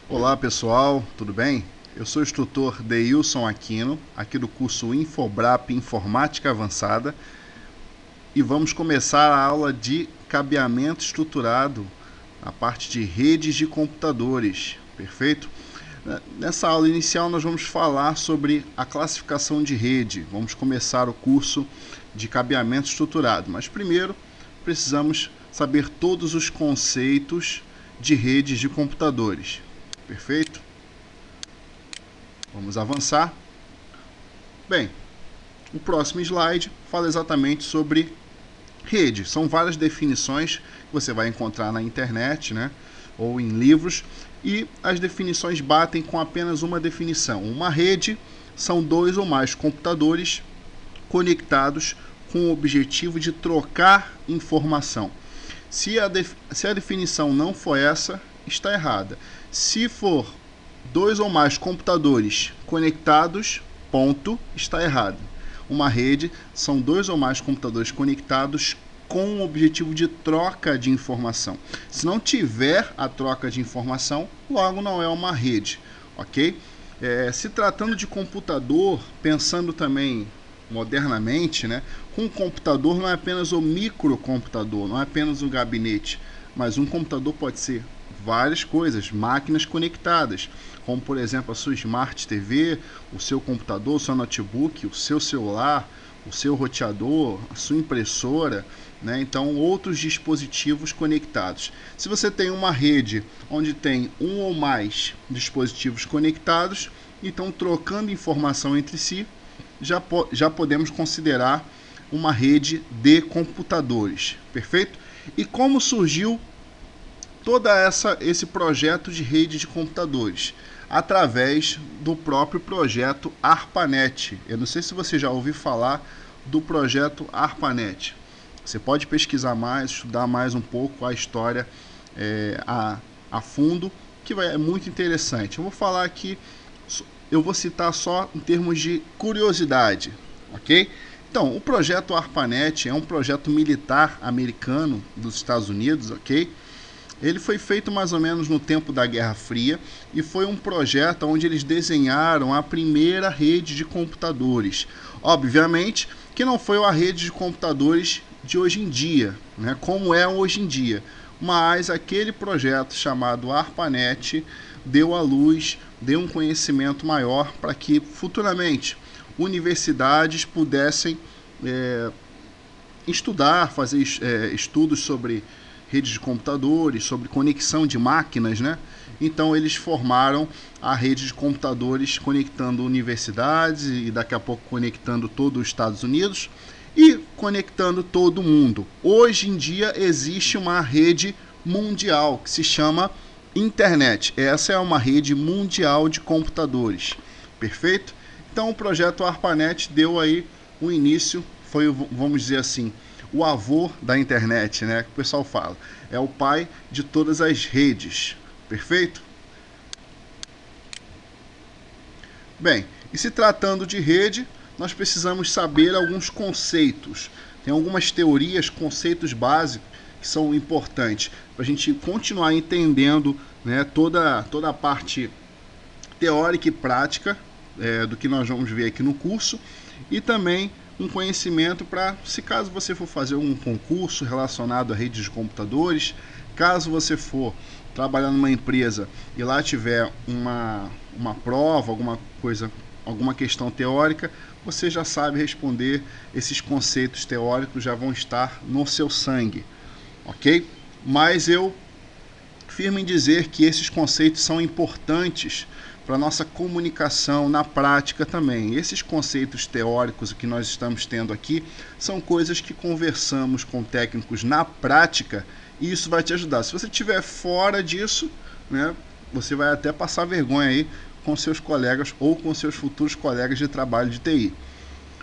Olá pessoal, tudo bem? Eu sou o instrutor Deilson Aquino, aqui do curso Infobrap Informática Avançada, e vamos começar a aula de cabeamento estruturado, a parte de redes de computadores, perfeito? Nessa aula inicial nós vamos falar sobre a classificação de rede, vamos começar o curso de cabeamento estruturado, mas primeiro precisamos saber todos os conceitos de redes de computadores, perfeito? Vamos avançar. Bem, o próximo slide fala exatamente sobre rede. São várias definições que você vai encontrar na internet, né, ou em livros, e as definições batem com apenas uma definição. Uma rede são dois ou mais computadores conectados com o objetivo de trocar informação. Se a definição não for essa, está errada. Se for dois ou mais computadores conectados, ponto, está errado. Uma rede são dois ou mais computadores conectados com o objetivo de troca de informação. Se não tiver a troca de informação, logo não é uma rede, ok? Se tratando de computador, pensando também modernamente, né, um computador não é apenas o microcomputador, não é apenas o gabinete, mas um computador pode ser várias coisas, máquinas conectadas, como por exemplo a sua Smart TV, o seu computador, o seu notebook, o seu celular, o seu roteador, a sua impressora, né? Então outros dispositivos conectados. Se você tem uma rede onde tem um ou mais dispositivos conectados, então trocando informação entre si, já podemos considerar uma rede de computadores, perfeito? E como surgiu esse projeto de rede de computadores? Através do próprio projeto ARPANET. Eu não sei se você já ouviu falar do projeto ARPANET. Você pode pesquisar mais, estudar mais um pouco a história a fundo, que é muito interessante. Eu vou falar aqui, eu vou citar só em termos de curiosidade, ok? Então, o projeto ARPANET é um projeto militar americano dos Estados Unidos, ok? Ele foi feito mais ou menos no tempo da Guerra Fria e foi um projeto onde eles desenharam a primeira rede de computadores. Obviamente que não foi a rede de computadores de hoje em dia, né, como é hoje em dia, mas aquele projeto chamado ARPANET deu à luz, deu um conhecimento maior para que futuramente universidades pudessem estudar, fazer estudos sobre redes de computadores, sobre conexão de máquinas, né? Então eles formaram a rede de computadores conectando universidades e daqui a pouco conectando todo os Estados Unidos e conectando todo mundo. Hoje em dia existe uma rede mundial que se chama internet. Essa é uma rede mundial de computadores, perfeito? Então o projeto ARPANET deu aí o início, foi, vamos dizer assim, o avô da internet, né? Que o pessoal fala. É o pai de todas as redes. Perfeito? Bem, e se tratando de rede, nós precisamos saber alguns conceitos. Tem algumas teorias, conceitos básicos que são importantes para a gente continuar entendendo, né, toda a parte teórica e prática do que nós vamos ver aqui no curso, e também um conhecimento para, se caso você for fazer um concurso relacionado a redes de computadores, caso você for trabalhar numa empresa e lá tiver uma prova, alguma coisa, alguma questão teórica, você já sabe responder, esses conceitos teóricos já vão estar no seu sangue, ok? Mas eu firmo em dizer que esses conceitos são importantes para a nossa comunicação na prática também. Esses conceitos teóricos que nós estamos tendo aqui são coisas que conversamos com técnicos na prática e isso vai te ajudar. Se você estiver fora disso, né, você vai até passar vergonha aí com seus colegas ou com seus futuros colegas de trabalho de TI.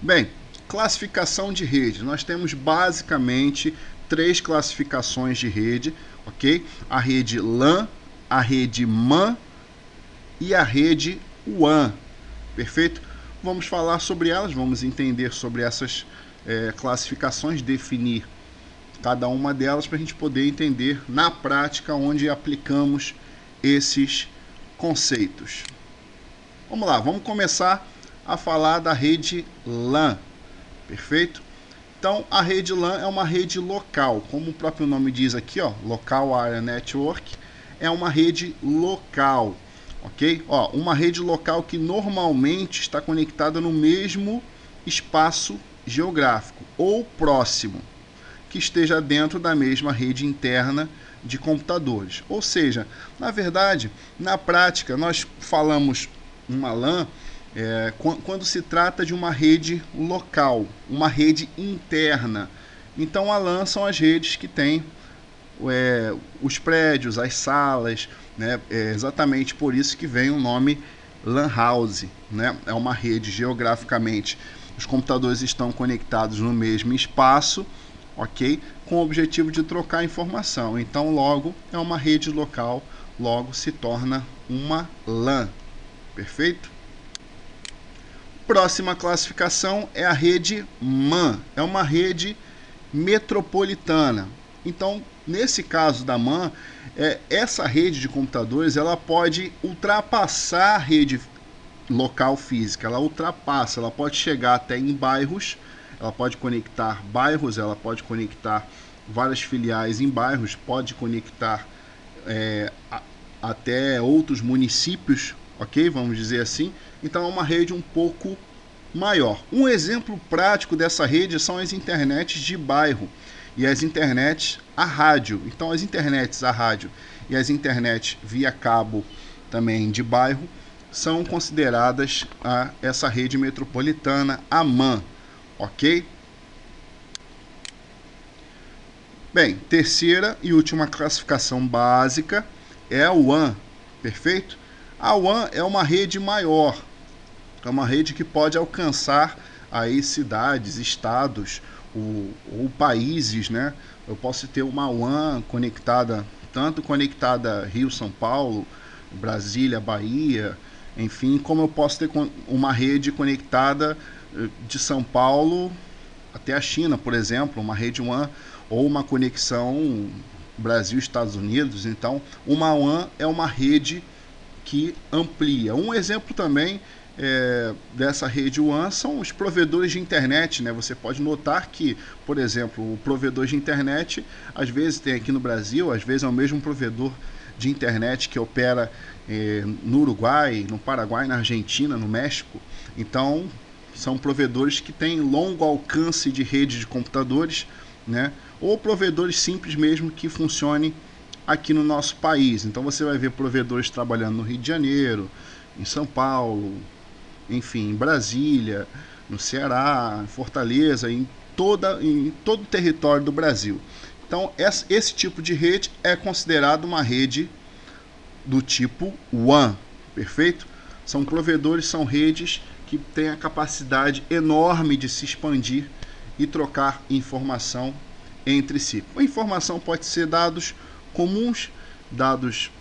Bem, classificação de rede. Nós temos basicamente 3 classificações de rede, ok? A rede LAN, a rede MAN e a rede WAN, perfeito? Vamos falar sobre elas, vamos entender sobre essas classificações, definir cada uma delas para a gente poder entender na prática onde aplicamos esses conceitos. Vamos lá, vamos começar a falar da rede LAN, perfeito? Então, a rede LAN é uma rede local, como o próprio nome diz aqui, ó, Local Area Network, é uma rede local, ok? Ó, uma rede local que normalmente está conectada no mesmo espaço geográfico ou próximo, que esteja dentro da mesma rede interna de computadores. Ou seja, na verdade, na prática, nós falamos uma LAN quando se trata de uma rede local, uma rede interna. Então, a LAN são as redes que têm os prédios, as salas, né? É exatamente por isso que vem o nome LAN House, né? É uma rede geograficamente, os computadores estão conectados no mesmo espaço, ok? Com o objetivo de trocar informação. Então, logo, é uma rede local, logo se torna uma LAN. Perfeito? Próxima classificação é a rede MAN. É uma rede metropolitana. Então, nesse caso da MAN, essa rede de computadores ela pode ultrapassar a rede local física. Ela ultrapassa, ela pode chegar até em bairros, ela pode conectar bairros, ela pode conectar várias filiais em bairros, pode conectar até outros municípios, ok? Vamos dizer assim. Então é uma rede um pouco maior. Um exemplo prático dessa rede são as internets de bairro e as internets a rádio. Então as internets a rádio e as internets via cabo também de bairro são consideradas essa rede metropolitana, a MAN, ok? Bem, terceira e última classificação básica é a WAN, perfeito? A WAN é uma rede maior, é uma rede que pode alcançar aí cidades, estados ou países, né? Eu posso ter uma WAN conectada, tanto conectada Rio-São Paulo, Brasília, Bahia, enfim, como eu posso ter uma rede conectada de São Paulo até a China, por exemplo, uma rede WAN, ou uma conexão Brasil-Estados Unidos. Então, uma WAN é uma rede que amplia. Um exemplo também dessa rede WAN são os provedores de internet, né? Você pode notar que, por exemplo, o provedor de internet, às vezes tem aqui no Brasil, às vezes é o mesmo provedor de internet que opera no Uruguai, no Paraguai, na Argentina, no México. Então, são provedores que têm longo alcance de rede de computadores, né? Ou provedores simples mesmo que funcionem aqui no nosso país. Então você vai ver provedores trabalhando no Rio de Janeiro, em São Paulo, enfim, em Brasília, no Ceará, em Fortaleza, em todo o território do Brasil. Então esse tipo de rede é considerado uma rede do tipo WAN, perfeito? São provedores, são redes que têm a capacidade enorme de se expandir e trocar informação entre si. A informação pode ser dados comuns, dados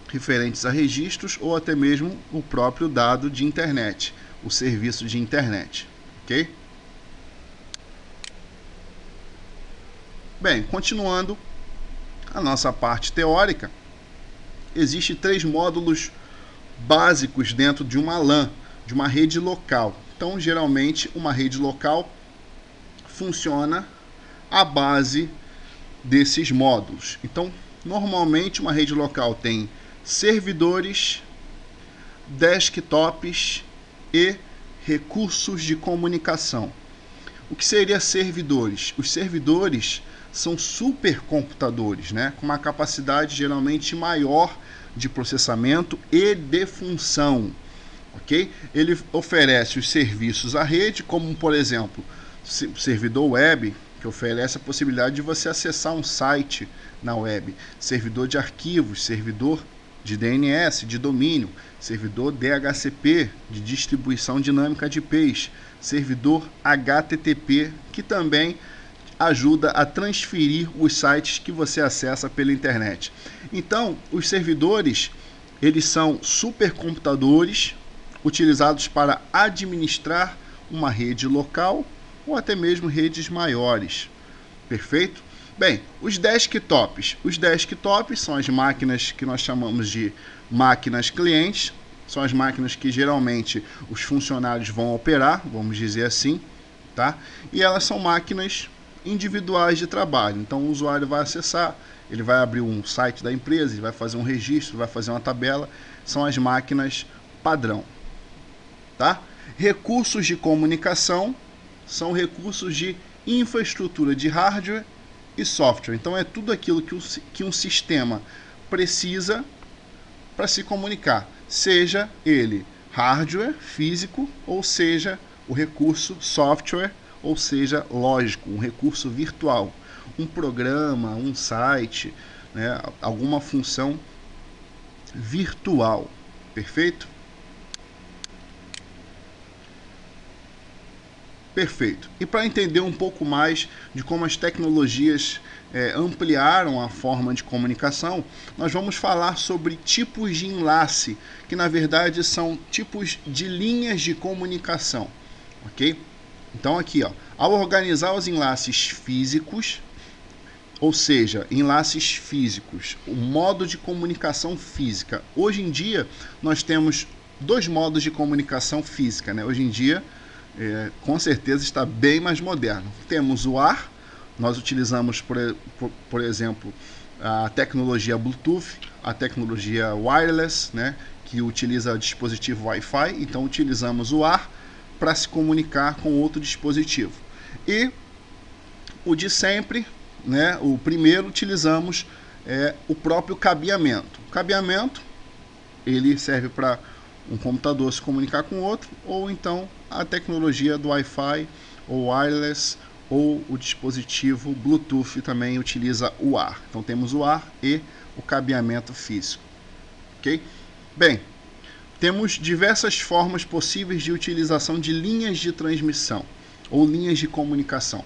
referentes a registros ou até mesmo o próprio dado de internet, o serviço de internet, ok? Bem, continuando a nossa parte teórica, existem 3 módulos básicos dentro de uma LAN, de uma rede local. Então, geralmente, uma rede local funciona à base desses módulos. Então, normalmente, uma rede local tem servidores, desktops e recursos de comunicação. O que seria servidores? Os servidores são supercomputadores, né, com uma capacidade geralmente maior de processamento e de função, ok? Ele oferece os serviços à rede, como por exemplo, o servidor web, que oferece a possibilidade de você acessar um site na web, servidor de arquivos, servidor de DNS, de domínio, servidor DHCP, de distribuição dinâmica de IPs, servidor HTTP, que também ajuda a transferir os sites que você acessa pela internet. Então, os servidores, eles são supercomputadores utilizados para administrar uma rede local ou até mesmo redes maiores. Perfeito? Bem, os desktops. Os desktops são as máquinas que nós chamamos de máquinas clientes. São as máquinas que geralmente os funcionários vão operar, vamos dizer assim, tá? E elas são máquinas individuais de trabalho. Então o usuário vai acessar, ele vai abrir um site da empresa, ele vai fazer um registro, vai fazer uma tabela. São as máquinas padrão, tá? Recursos de comunicação são recursos de infraestrutura de hardware e software. Então é tudo aquilo que um sistema precisa para se comunicar, seja ele hardware físico, ou seja o recurso software, ou seja lógico, um recurso virtual, um programa, um site, né, alguma função virtual. Perfeito? Perfeito. E para entender um pouco mais de como as tecnologias ampliaram a forma de comunicação, nós vamos falar sobre tipos de enlace, que na verdade são tipos de linhas de comunicação, ok? Então aqui, ó, ao organizar os enlaces físicos, ou seja, enlaces físicos, o modo de comunicação física. Hoje em dia nós temos dois modos de comunicação física, né? Hoje em dia com certeza está bem mais moderno. Temos o ar, nós utilizamos, por exemplo, a tecnologia Bluetooth, a tecnologia wireless, né, que utiliza dispositivo Wi-Fi, então utilizamos o ar para se comunicar com outro dispositivo. E o de sempre, né, o primeiro, utilizamos o próprio cabeamento. O cabeamento, ele serve para um computador se comunicar com outro, ou então a tecnologia do Wi-Fi ou wireless, ou o dispositivo Bluetooth também utiliza o ar. Então temos o ar e o cabeamento físico, ok? Bem, temos diversas formas possíveis de utilização de linhas de transmissão ou linhas de comunicação.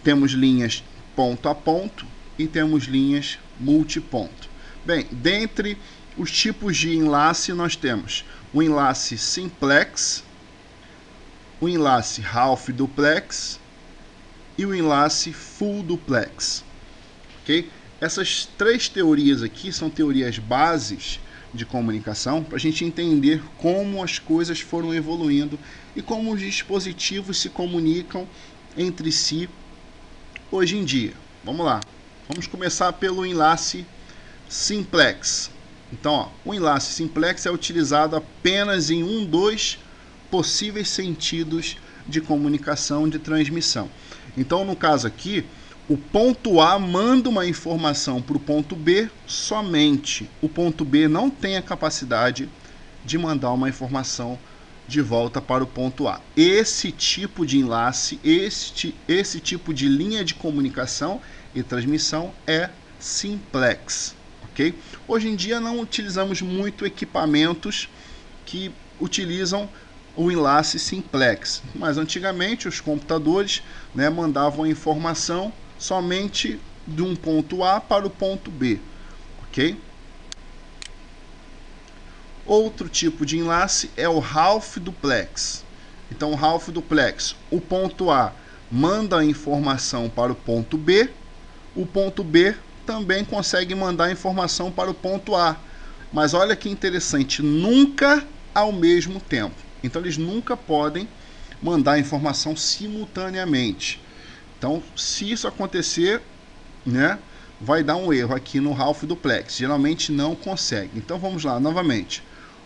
Temos linhas ponto a ponto e temos linhas multiponto. Bem, dentre os tipos de enlace nós temos o enlace simplex, o enlace half duplex e o enlace full duplex, ok? Essas três teorias aqui são teorias bases de comunicação para a gente entender como as coisas foram evoluindo e como os dispositivos se comunicam entre si hoje em dia. Vamos lá, vamos começar pelo enlace simplex. Então, ó, o enlace simplex é utilizado apenas em dos possíveis sentidos de comunicação de transmissão. Então, no caso aqui, o ponto A manda uma informação para o ponto B somente. O ponto B não tem a capacidade de mandar uma informação de volta para o ponto A. Esse tipo de enlace, esse tipo de linha de comunicação e transmissão é simplex. Okay? Hoje em dia não utilizamos muito equipamentos que utilizam o enlace simplex, mas antigamente os computadores, né, mandavam a informação somente de um ponto A para o ponto B, ok? Outro tipo de enlace é o half duplex. Então, o half duplex, o ponto A manda a informação para o ponto B também consegue mandar informação para o ponto A. Mas olha que interessante, nunca ao mesmo tempo. Então eles nunca podem mandar informação simultaneamente. Então, se isso acontecer, né, vai dar um erro aqui no half duplex. Geralmente não consegue. Então vamos lá novamente.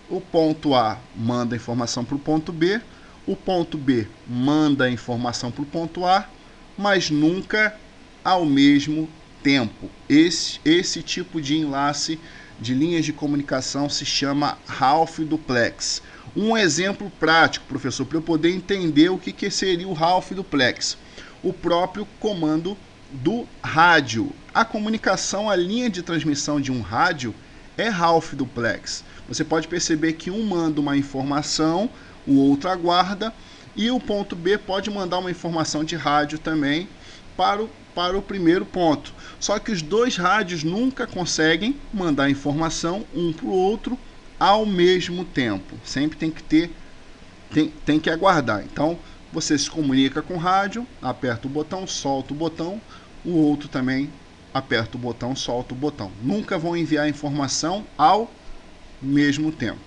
O ponto A manda a informação para o ponto B manda a informação para o ponto A, mas nunca ao mesmo tempo. Esse tipo de enlace de linhas de comunicação se chama half duplex. Um exemplo prático, professor, para eu poder entender o que seria o half duplex. O próprio comando do rádio. A comunicação, a linha de transmissão de um rádio é half duplex. Você pode perceber que um manda uma informação, o outro aguarda, e o ponto B pode mandar uma informação de rádio também para o primeiro ponto. Só que os dois rádios nunca conseguem mandar informação um para o outro ao mesmo tempo. Sempre tem que aguardar. Então, você se comunica com o rádio, aperta o botão, solta o botão, o outro também aperta o botão, solta o botão. Nunca vão enviar informação ao mesmo tempo.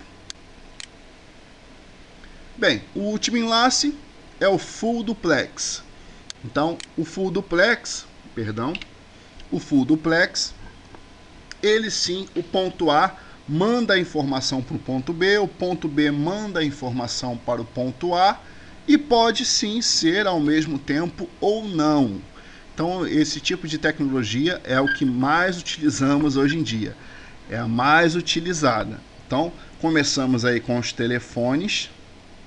Bem, o último enlace é o Full Duplex. Então, o Full Duplex, ele sim, o ponto A manda a informação para o ponto B, o ponto B manda a informação para o ponto A, e pode sim ser ao mesmo tempo ou não. Então, esse tipo de tecnologia é o que mais utilizamos hoje em dia. É a mais utilizada. Então, começamos aí com os telefones,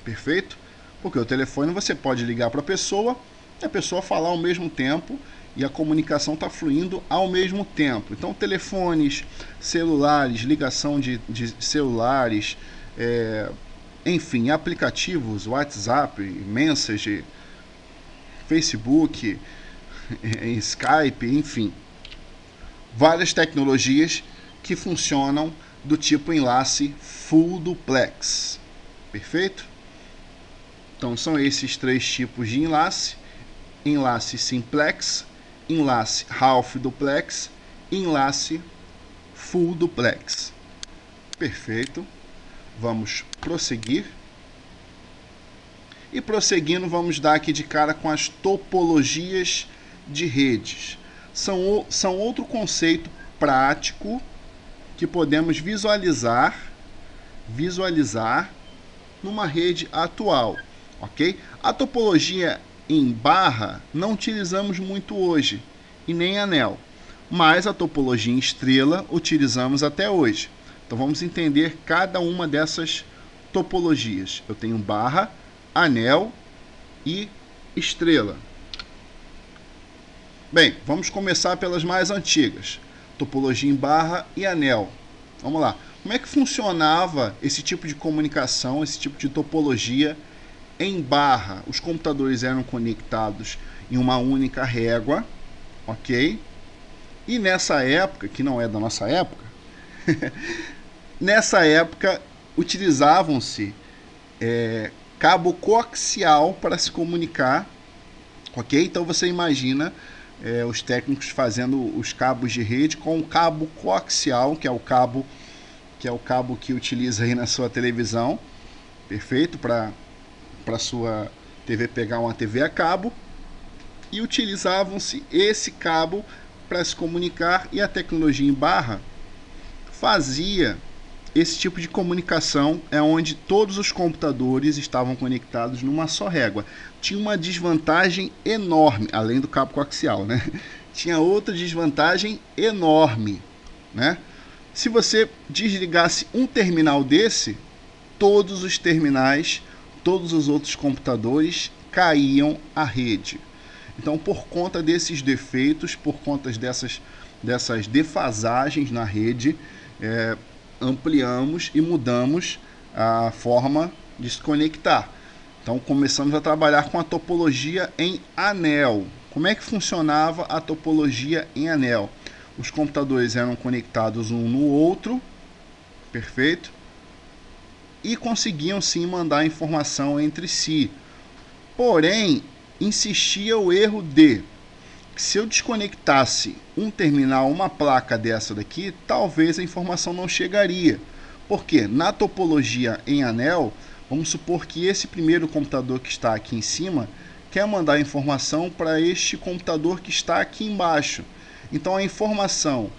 perfeito? Porque o telefone você pode ligar para a pessoa e a pessoa falar ao mesmo tempo e a comunicação está fluindo ao mesmo tempo. Então, telefones, celulares, ligação de celulares, enfim, aplicativos, WhatsApp, Messenger, Facebook, Skype, enfim. Várias tecnologias que funcionam do tipo enlace Full Duplex. Perfeito? Então, são esses 3 tipos de enlace. Enlace Simplex, enlace Half Duplex, enlace Full Duplex. Perfeito. Vamos prosseguir. E prosseguindo, vamos dar aqui de cara com as topologias de redes. São outro conceito prático que podemos visualizar numa rede atual, ok? A topologia em barra não utilizamos muito hoje, e nem anel, mas a topologia em estrela utilizamos até hoje. Então vamos entender cada uma dessas topologias. Eu tenho barra, anel e estrela. Bem, vamos começar pelas mais antigas. Topologia em barra e anel. Vamos lá. Como é que funcionava esse tipo de comunicação, esse tipo de topologia em barra? Os computadores eram conectados em uma única régua, ok? E nessa época, que não é da nossa época, nessa época utilizavam-se cabo coaxial para se comunicar, ok? Então você imagina os técnicos fazendo os cabos de rede com o cabo coaxial, que é o cabo que utiliza aí na sua televisão, perfeito, para sua TV pegar uma TV a cabo, e utilizavam-se esse cabo para se comunicar, e a tecnologia em barra fazia esse tipo de comunicação, onde todos os computadores estavam conectados numa só régua. Tinha uma desvantagem enorme, além do cabo coaxial, né? Tinha outra desvantagem enorme, né? Se você desligasse um terminal desse, todos os terminais, todos os outros computadores caíam à rede. Então, por conta desses defeitos, por conta dessas defasagens na rede, ampliamos e mudamos a forma de se conectar. Então, começamos a trabalhar com a topologia em anel. Como é que funcionava a topologia em anel? Os computadores eram conectados um no outro, perfeito? E conseguiam sim mandar informação entre si. Porém, insistia o erro de que se eu desconectasse um terminal, uma placa dessa daqui, talvez a informação não chegaria. Porque na topologia em anel, vamos supor que esse primeiro computador que está aqui em cima quer mandar informação para este computador que está aqui embaixo. Então a informação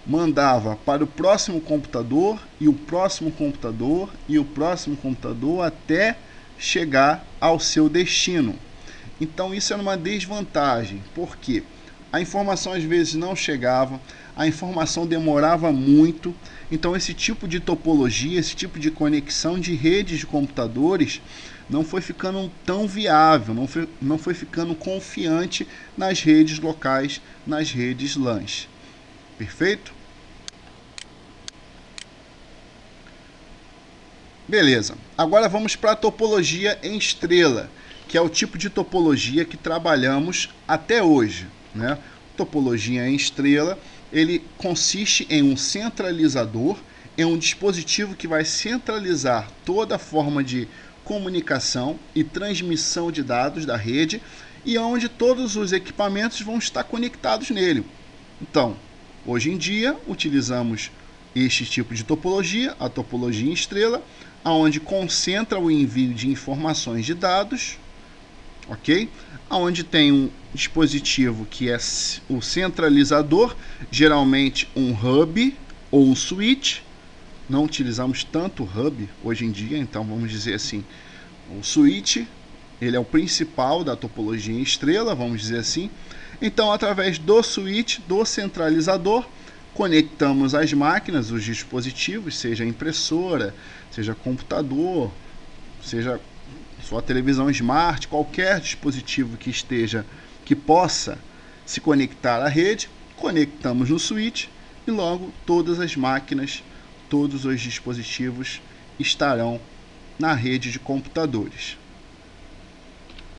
mandava para o próximo computador, e o próximo computador, e o próximo computador, até chegar ao seu destino. Então isso era uma desvantagem, porque a informação às vezes não chegava, a informação demorava muito. Então esse tipo de topologia, esse tipo de conexão de redes de computadores não foi ficando tão viável, não foi ficando confiante nas redes locais, nas redes LANs. Perfeito? Beleza. Agora vamos para a topologia em estrela, que é o tipo de topologia que trabalhamos até hoje, né? Topologia em estrela, ele consiste em um centralizador, em um dispositivo que vai centralizar toda a forma de comunicação e transmissão de dados da rede, e onde todos os equipamentos vão estar conectados nele. Então, hoje em dia, utilizamos este tipo de topologia, a topologia em estrela, onde concentra o envio de informações de dados, ok? Onde tem um dispositivo que é o centralizador, geralmente um hub ou um switch. Não utilizamos tanto hub hoje em dia, então vamos dizer assim, o switch, ele é o principal da topologia em estrela, vamos dizer assim. Então, através do switch, do centralizador, conectamos as máquinas, os dispositivos, seja impressora, seja computador, seja sua televisão smart, qualquer dispositivo que possa se conectar à rede, conectamos no switch e logo todas as máquinas, todos os dispositivos estarão na rede de computadores.